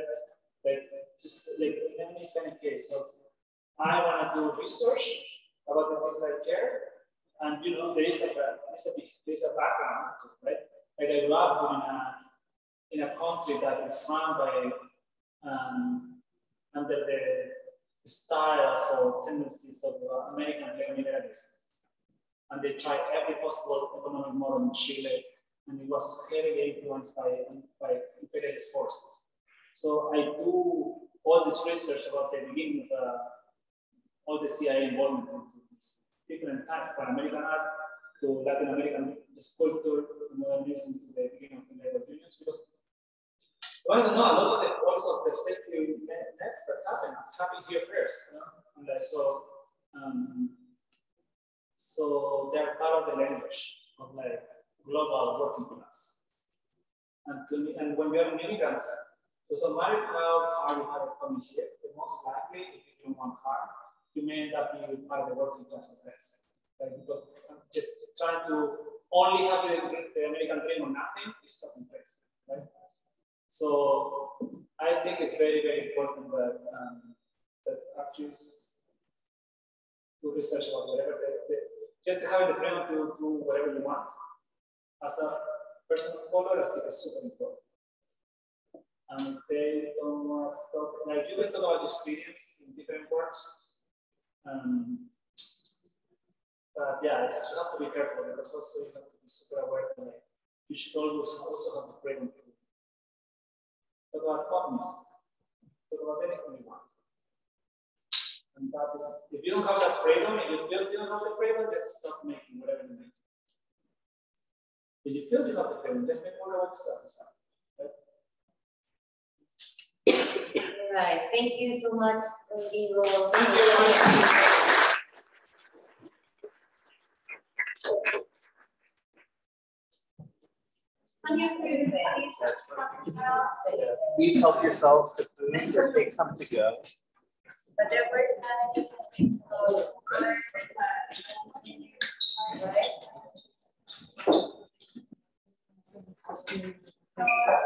Like, just like in any kind of case. So I want to do research about the things I care, and you know, there is a background, right? Like I grew up in a country that is run by under the styles or tendencies of American neoliberalism, and they tried every possible economic model in Chile, and it was heavily influenced by imperialist forces. So I do all this research about the beginning of all the CIA involvement into this different type, from American art to Latin American sculpture, modernism to the beginning of the labor unions, because well, I don't know, a lot of the also the safety nets that happen here first, you know? And like, so they're part of the language of like global working class. And to me, and when you're an immigrant, it doesn't matter how hard you have it coming here, the most likely, if you don't want hard, you may end up being part of the working class at best. Right? Because just trying to only have the American dream or nothing is not impressive, right? So I think it's very, very important that that artists do research about whatever just having the freedom to do whatever you want as a person of color, I think is super important. And they don't want to talk, like you can talk about experience in different works. But yeah, you have to be careful because also you have to be super aware that like, you should always also have the freedom to talk about pop music, talk about anything you want. And that is, if you don't have that freedom, if you feel you don't have the freedom, just stop making whatever you make. If you feel you have the freedom, just make whatever you satisfy. All right. Thank you so much, Rodrigo. Thank you. Please help yourself to food or take some to go. But there was not a right?